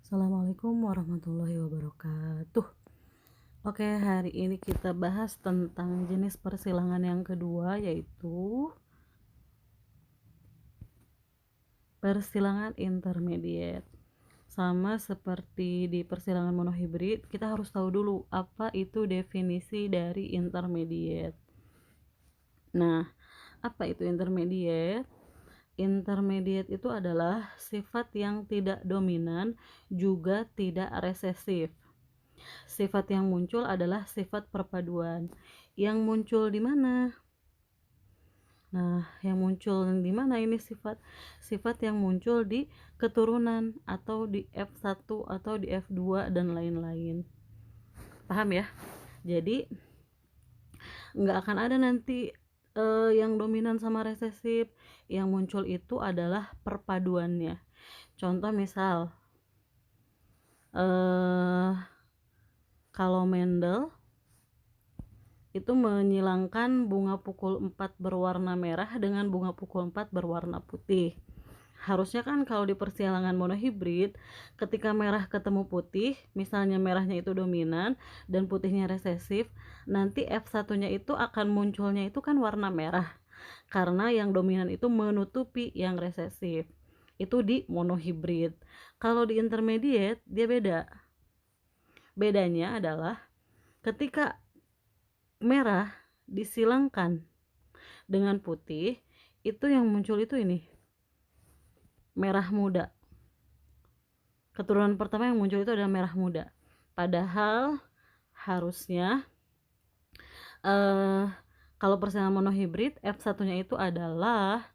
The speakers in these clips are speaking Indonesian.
Assalamualaikum warahmatullahi wabarakatuh. Oke, hari ini kita bahas tentang jenis persilangan yang kedua, yaitu persilangan intermediate. Sama seperti di persilangan monohibrid, kita harus tahu dulu apa itu definisi dari intermediate. Nah, apa itu intermediate? Intermediate itu adalah sifat yang tidak dominan juga tidak resesif. Sifat yang muncul adalah sifat perpaduan. Yang muncul di mana? Nah, yang muncul di mana ini sifat? Sifat yang muncul di keturunan atau di F1 atau di F2 dan lain-lain. Paham ya? Jadi nggak akan ada nanti yang dominan sama resesif. Yang muncul itu adalah perpaduannya. Contoh misal kalau Mendel itu menyilangkan bunga pukul 4 berwarna merah dengan bunga pukul 4 berwarna putih. Harusnya kan kalau di persilangan monohibrid, ketika merah ketemu putih, misalnya merahnya itu dominan dan putihnya resesif, nanti F1-nya itu akan munculnya itu kan warna merah. Karena yang dominan itu menutupi yang resesif. Itu di monohibrid. Kalau di intermediate, dia beda. Bedanya adalah ketika merah disilangkan dengan putih, itu yang muncul itu ini merah muda. Keturunan pertama yang muncul itu adalah merah muda. Padahal harusnya kalau persilangan monohibrid, F1-nya itu adalah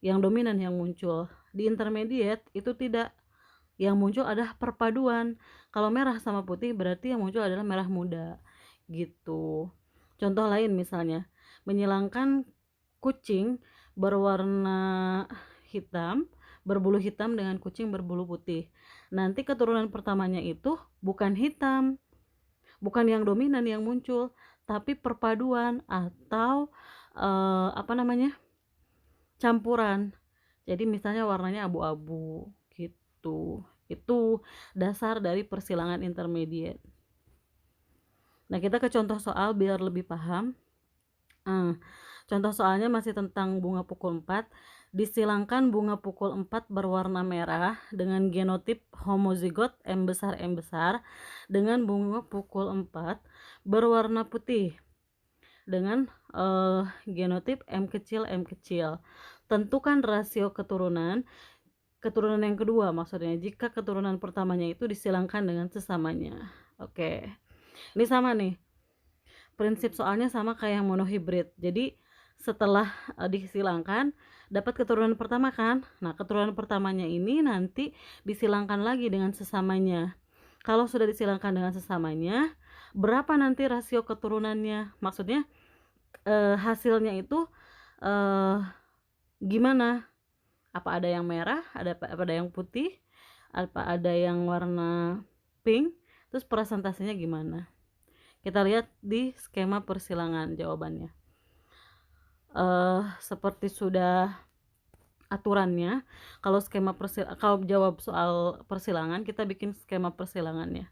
yang dominan yang muncul. Di intermediate itu tidak, yang muncul adalah perpaduan. Kalau merah sama putih berarti yang muncul adalah merah muda gitu. Contoh lain misalnya, menyilangkan kucing berwarna hitam, berbulu hitam dengan kucing berbulu putih. Nanti keturunan pertamanya itu bukan hitam, bukan yang dominan yang muncul, tapi perpaduan atau campuran. Jadi misalnya warnanya abu-abu gitu. Itu dasar dari persilangan intermediate. Nah, kita ke contoh soal biar lebih paham. Contoh soalnya masih tentang bunga pukul 4. Disilangkan bunga pukul 4 berwarna merah dengan genotip homozigot M besar dengan bunga pukul 4 berwarna putih dengan genotip M kecil. Tentukan rasio keturunan yang kedua, maksudnya jika keturunan pertamanya itu disilangkan dengan sesamanya. Oke. Ini sama nih. Prinsip soalnya sama kayak yang monohibrid. Jadi setelah disilangkan dapat keturunan pertama kan. Nah, keturunan pertamanya ini nanti disilangkan lagi dengan sesamanya. Kalau sudah disilangkan dengan sesamanya, berapa nanti rasio keturunannya? Maksudnya hasilnya itu gimana? Apa ada yang merah, ada yang putih, apa ada yang warna pink, terus presentasinya gimana? Kita lihat di skema persilangan jawabannya. Seperti sudah aturannya, kalau jawab soal persilangan, kita bikin skema persilangannya.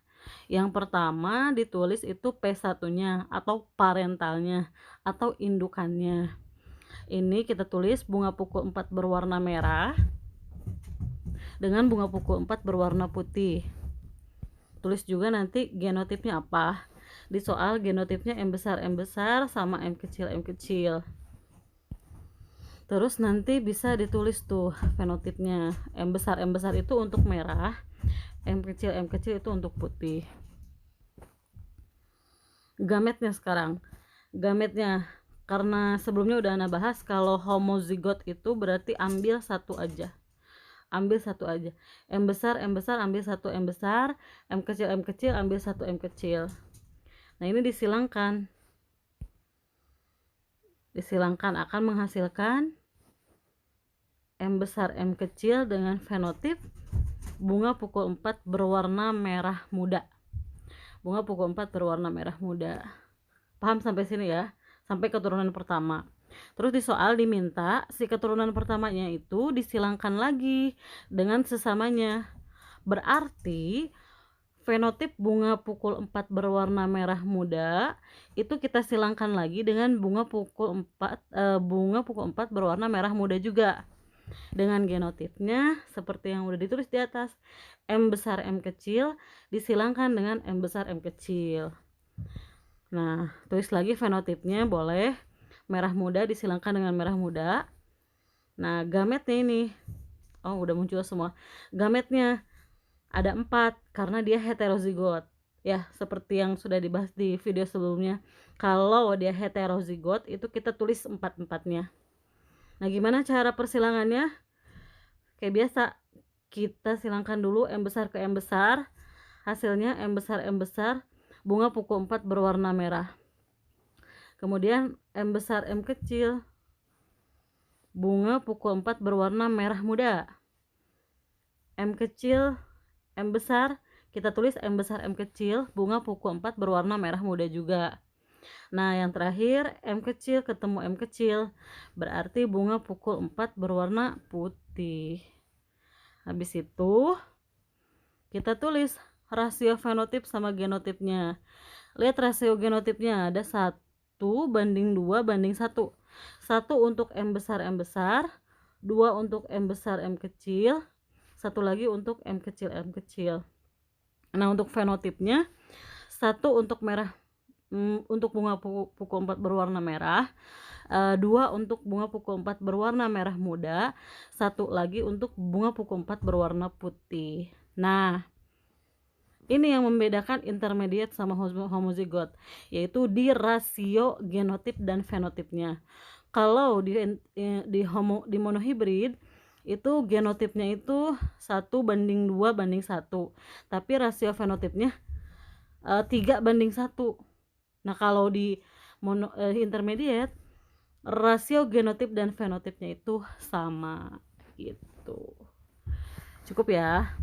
Yang pertama ditulis itu P1-nya atau parentalnya atau indukannya. Ini kita tulis bunga pukul 4 berwarna merah dengan bunga pukul 4 berwarna putih. Tulis juga nanti genotipnya apa. Di soal genotipnya M besar sama M kecil. Terus nanti bisa ditulis tuh fenotipnya. M besar itu untuk merah, M kecil itu untuk putih. Gametnya sekarang. Gametnya, karena sebelumnya udah Ana bahas, kalau homozigot itu berarti ambil satu aja. M besar ambil satu M besar, M kecil ambil satu M kecil. Nah, ini disilangkan akan menghasilkan M besar M kecil dengan fenotip bunga pukul 4 berwarna merah muda. Paham sampai sini ya? Sampai keturunan pertama. Terus di soal diminta si keturunan pertamanya itu disilangkan lagi dengan sesamanya. Berarti fenotip bunga pukul 4 berwarna merah muda itu kita silangkan lagi dengan bunga pukul 4 berwarna merah muda juga. Dengan genotipnya seperti yang udah ditulis di atas, M besar M kecil disilangkan dengan M besar M kecil. Nah, tulis lagi fenotipnya, boleh merah muda disilangkan dengan merah muda. Nah, gametnya ini, oh udah muncul semua. Gametnya ada 4 karena dia heterozigot. Ya, seperti yang sudah dibahas di video sebelumnya. Kalau dia heterozigot itu kita tulis 4-4-nya. Nah, gimana cara persilangannya? Kayak biasa, kita silangkan dulu M besar ke M besar. Hasilnya M besar, bunga pukul 4 berwarna merah. Kemudian M besar M kecil, bunga pukul 4 berwarna merah muda. M kecil M besar, kita tulis M besar M kecil, bunga pukul 4 berwarna merah muda juga. Nah, yang terakhir M kecil ketemu M kecil, berarti bunga pukul 4 berwarna putih. Habis itu kita tulis rasio fenotip sama genotipnya. Lihat rasio genotipnya, ada 1:2:1. 1 untuk M besar, 2 untuk M besar M kecil, 1 lagi untuk M kecil. Nah, untuk fenotipnya 1 untuk merah, untuk bunga pukul 4 berwarna merah, 2 untuk bunga pukul 4 berwarna merah muda, 1 lagi untuk bunga pukul 4 berwarna putih. Nah, ini yang membedakan intermediate sama homozigot, yaitu di rasio genotip dan fenotipnya. Kalau di monohibrid itu genotipnya itu 1:2:1, tapi rasio fenotipnya 3:1. Nah, kalau di intermediate rasio genotip dan fenotipnya itu sama gitu. Cukup ya.